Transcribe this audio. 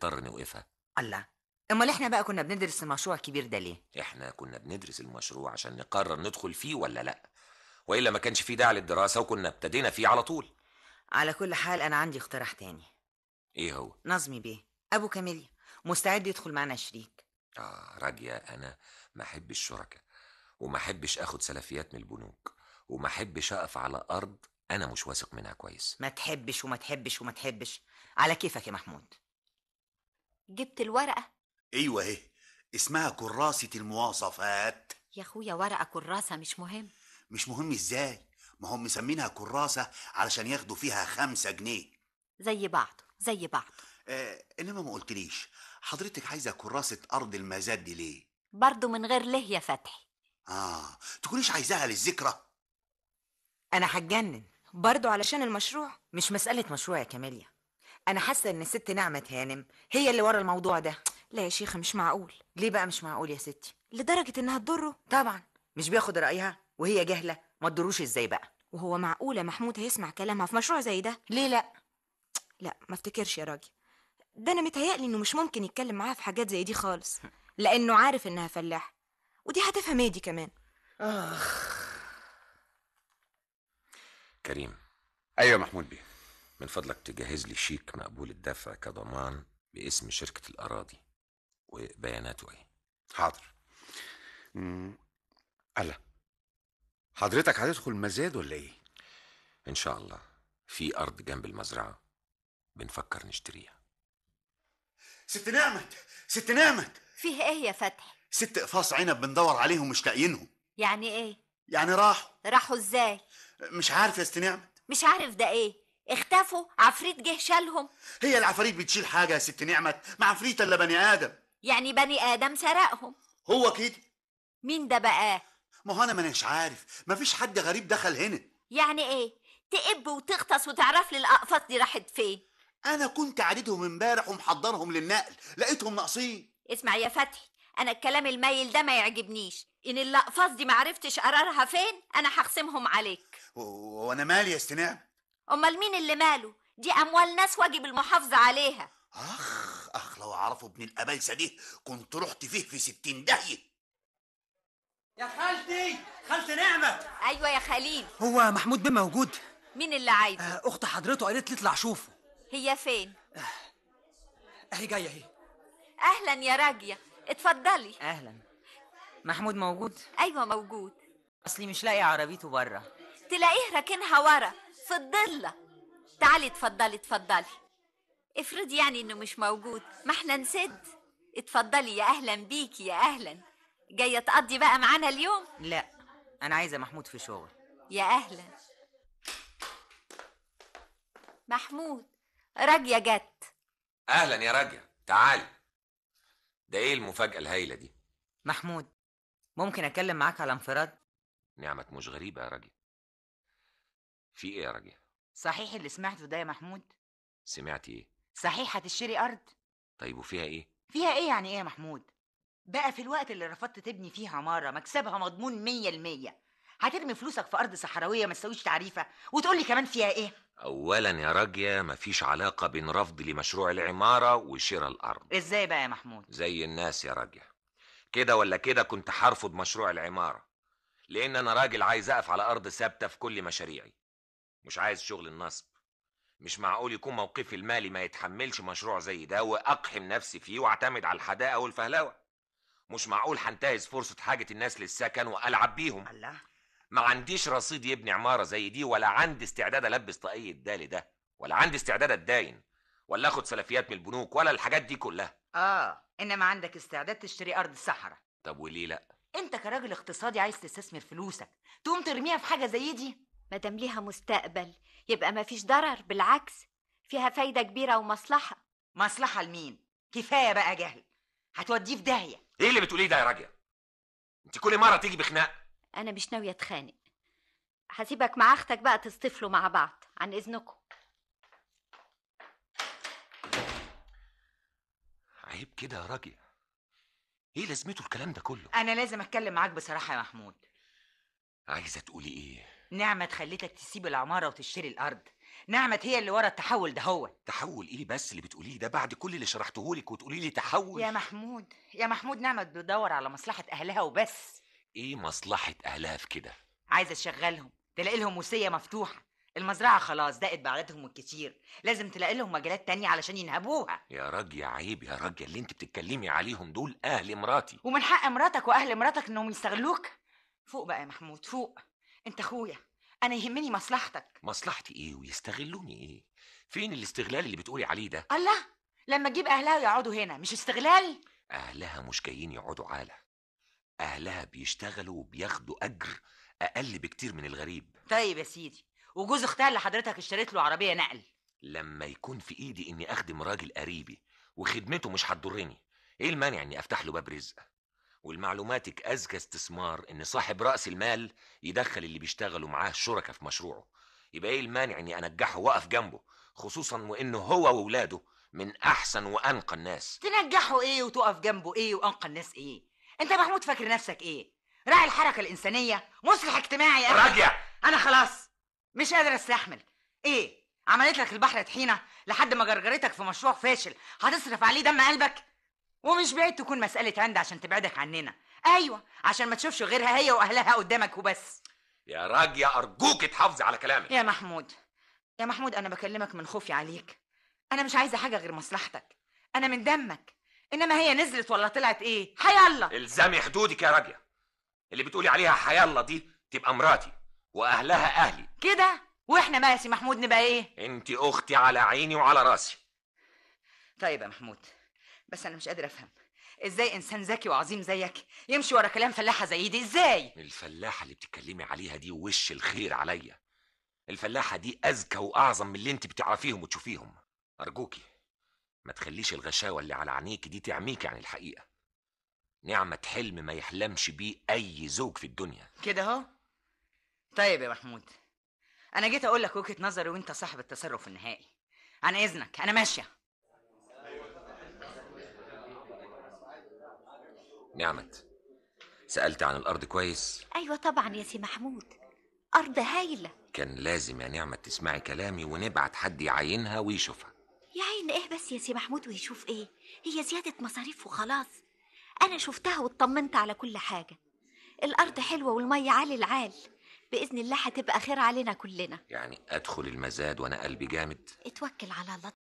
نضطر نوقفها. الله، امال احنا بقى كنا بندرس المشروع الكبير ده ليه؟ احنا كنا بندرس المشروع عشان نقرر ندخل فيه ولا لا، والا ما كانش فيه داعي للدراسه وكنا ابتدينا فيه على طول. على كل حال انا عندي اقتراح تاني. ايه هو؟ نظمي بيه ابو كاميليا مستعد يدخل معنا شريك. راجية، انا ما احبش الشركاء، وما احبش اخد سلفيات من البنوك، وما احبش اقف على ارض انا مش واثق منها كويس. ما تحبش وما تحبش وما تحبش، على كيفك يا محمود. جبت الورقة؟ ايوه اهي، اسمها كراسة المواصفات. يا اخويا ورقة كراسة مش مهم. مش مهم ازاي؟ ما هم مسمينها كراسة علشان ياخدوا فيها 5 جنيه. زي بعضه زي بعضه. انما ما قلتليش حضرتك عايزة كراسة ارض المزاد دي ليه؟ برضه من غير ليه يا فتحي. تكونيش عايزاها للذكرى؟ انا هتجنن برضو علشان المشروع. مش مسألة مشروع يا كاميليا، انا حاسة ان الست نعمة هانم هي اللي ورا الموضوع ده. لا يا شيخة مش معقول. ليه بقى مش معقول يا ستي؟ لدرجة انها تضره؟ طبعا، مش بياخد رأيها وهي جاهلة، ما تضروش ازاي بقى؟ وهو معقولة محمود هيسمع كلامها في مشروع زي ده؟ ليه لا؟ لا ما افتكرش يا راجل، ده انا متهيألي انه مش ممكن يتكلم معاها في حاجات زي دي خالص، لانه عارف انها فلاحة، ودي هتفهم ايه دي كمان. كريم. ايوه محمود بيه. من فضلك تجهز لي شيك مقبول الدفع كضمان باسم شركة الأراضي وبياناته ايه. حاضر. الله، حضرتك هتدخل مزاد ولا ايه؟ ان شاء الله، في أرض جنب المزرعة بنفكر نشتريها. ست نعمت، ست نعمت، فيه ايه يا فتحي؟ 6 اقفاص عنب بندور عليهم مش لاقيينهم. يعني ايه؟ يعني راحوا ازاي؟ مش عارف يا ست نعمت. مش عارف ده ايه؟ اختفوا؟ عفريت جه شالهم؟ هي العفاريت بتشيل حاجة يا ست نعمت؟ ما عفريت الا بني ادم. يعني بني ادم سرقهم؟ هو كده. مين ده بقى؟ ما هو انا مانيش عارف، مفيش حد غريب دخل هنا. يعني ايه؟ تقب وتغطس وتعرف لي الاقفاص دي راحت فين؟ انا كنت عددهم امبارح ومحضرهم للنقل، لقيتهم ناقصين. اسمع يا فتحي، انا الكلام المايل ده ما يعجبنيش. ان الاقفاص دي معرفتش قرارها فين انا هخصمهم عليك. وانا مالي يا ست نعمت؟ امال مين اللي ماله؟ دي اموال ناس واجب المحافظه عليها. اخ لو اعرفوا ابن الابلسه دي كنت رحت فيه في 60 داهيه. يا خالتي، خالتي نعمة. ايوه يا خليل. هو محمود بيه موجود؟ مين اللي عايزه؟ اخت حضرته قالت لي اطلع شوفه. هي فين؟ اهي جايه اهي. اهلا يا راجيه، اتفضلي. اهلا. محمود موجود؟ ايوه موجود. اصلي مش لاقي عربيته بره. تلاقيه راكنها ورا في الضله. تعالي اتفضلي اتفضلي. افرضي يعني انه مش موجود، ما احنا نسد. اتفضلي، يا اهلا بيكي، يا اهلا. جايه تقضي بقى معانا اليوم؟ لا، انا عايزه محمود في شغل. يا اهلا. محمود، راجيه جت. اهلا يا راجية، تعالي. ده ايه المفاجأة الهايلة دي؟ محمود، ممكن اتكلم معاك على انفراد؟ نعمة مش غريبة يا راجية. في ايه يا راجية؟ صحيح اللي سمعته ده يا محمود؟ سمعتي ايه؟ صحيح هتشتري ارض؟ طيب وفيها ايه؟ فيها ايه يعني ايه يا محمود؟ بقى في الوقت اللي رفضت تبني فيه عمارة مكسبها مضمون 100%، هترمي فلوسك في ارض صحراوية ما تسويش تعريفة وتقول لي كمان فيها ايه؟ اولا يا راجية، مفيش علاقة بين رفض لمشروع العمارة وشراء الارض. ازاي بقى يا محمود؟ زي الناس يا راجية، كده ولا كده كنت هرفض مشروع العمارة، لان انا راجل عايز اقف على ارض ثابتة في كل مشاريعي، مش عايز شغل النصب. مش معقول يكون موقفي المالي ما يتحملش مشروع زي ده واقحم نفسي فيه واعتمد على الحداقة والفهلوة. مش معقول هنتهز فرصة حاجة الناس للسكن والعب بيهم. الله، ما عنديش رصيد يبني عمارة زي دي، ولا عندي استعداد البس طاقية دالي ده، ولا عندي استعداد اتداين، ولا اخد سلفيات من البنوك، ولا الحاجات دي كلها. انما عندك استعداد تشتري ارض الصحراء. طب وليه لا؟ انت كراجل اقتصادي عايز تستثمر فلوسك تقوم ترميها في حاجة زي دي؟ مادام ليها مستقبل يبقى ما فيش ضرر، بالعكس فيها فايدة كبيرة ومصلحة. مصلحة لمين؟ كفاية بقى جهل، هتوديه في داهية. ايه اللي بتقوليه ده يا راجل؟ انت كل مرة تيجي بخناق. انا مش ناوية اتخانق، هسيبك مع اختك بقى تصطفلوا مع بعض، عن اذنكم. عيب كده يا راجل، ايه لازمته الكلام ده كله؟ انا لازم اتكلم معاك بصراحة يا محمود. عايزة تقولي ايه؟ نعمة خليتك تسيب العمارة وتشتري الارض نعمت هي اللي ورا التحول ده. هو تحول ايه بس اللي بتقوليه ده بعد كل اللي شرحتهولك وتقولي لي تحول؟ يا محمود، يا محمود، نعمت بتدور على مصلحة أهلها وبس. ايه مصلحة اهلها في كده؟ عايزة تشغلهم، تلاقي لهم وصية مفتوحة. المزرعة خلاص ضاقت بعددهم الكتير، لازم تلاقي لهم مجالات تانية علشان ينهبوها. يا راجل عيب يا راجل، اللي انت بتتكلمي عليهم دول اهل مراتي. ومن حق مراتك وأهل مراتك إنهم يستغلوك. فوق بقى يا محمود، فوق. أنت أخويا، أنا يهمني مصلحتك. مصلحتي ايه ويستغلوني ايه؟ فين الاستغلال اللي بتقولي عليه ده؟ الله، لما تجيب أهلها ويقعدوا هنا مش استغلال؟ اهلها مش جايين يقعدوا عالة، اهلها بيشتغلوا وبياخدوا اجر اقل بكتير من الغريب. طيب يا سيدي، وجوز اختها اللي حضرتك اشتريت له عربية نقل. لما يكون في ايدي اني اخدم راجل قريبي وخدمته مش هتضرني، ايه المانع اني افتح له باب رزق؟ والمعلوماتك اذكى استثمار ان صاحب راس المال يدخل اللي بيشتغلوا معاه شركة في مشروعه. يبقى ايه المانع اني انجحه واقف جنبه، خصوصا وانه هو واولاده من احسن وانقى الناس. تنجحه ايه وتقف جنبه ايه وانقى الناس ايه؟ انت يا محمود فاكر نفسك ايه؟ راعي الحركة الإنسانية، مصلح اجتماعي يا أخي. راجع. أنا خلاص مش قادر أستحمل. إيه؟ عملت لك البحر طحينة لحد ما جرجرتك في مشروع فاشل هتصرف عليه دم قلبك؟ ومش بعيد تكون مسألة عند عشان تبعدك عننا. أيوة، عشان ما تشوفش غيرها هي وأهلها قدامك وبس. يا راجل أرجوك تحافظي على كلامك. يا محمود، يا محمود، أنا بكلمك من خوفي عليك. أنا مش عايزة حاجة غير مصلحتك. أنا من دمك. إنما هي نزلت ولا طلعت إيه؟ حيالله. الزمي حدودك يا راجل. اللي بتقولي عليها حيالله دي تبقى مراتي وأهلها أهلي كده. وإحنا بقى يا سي محمود نبقى إيه؟ انت أختي على عيني وعلى راسي. طيب يا محمود، بس أنا مش قادر أفهم إزاي إنسان ذكي وعظيم زيك يمشي ورا كلام فلاحة زي دي؟ إزاي؟ الفلاحة اللي بتتكلمي عليها دي وش الخير عليا. الفلاحة دي أذكى وأعظم من اللي انت بتعرفيهم وتشوفيهم. أرجوكي ما تخليش الغشاوة اللي على عينيك دي تعميكي عن الحقيقة. نعمة حلم ما يحلمش بيه أي زوج في الدنيا. كده أهو. طيب يا محمود، أنا جيت أقول لك وجهة نظري وأنت صاحب التصرف النهائي. عن إذنك أنا ماشية. نعمت، سألت عن الأرض كويس؟ أيوة طبعا يا سي محمود، أرض هايلة. كان لازم يا نعمت تسمعي كلامي ونبعت حد يعاينها ويشوفها. يعين إيه بس يا سي محمود ويشوف إيه؟ هي زيادة مصاريف وخلاص. أنا شفتها واطمنت على كل حاجة. الأرض حلوة والمية عالي العال، بإذن الله هتبقى خير علينا كلنا. يعني أدخل المزاد وأنا قلبي جامد؟ اتوكل على الله.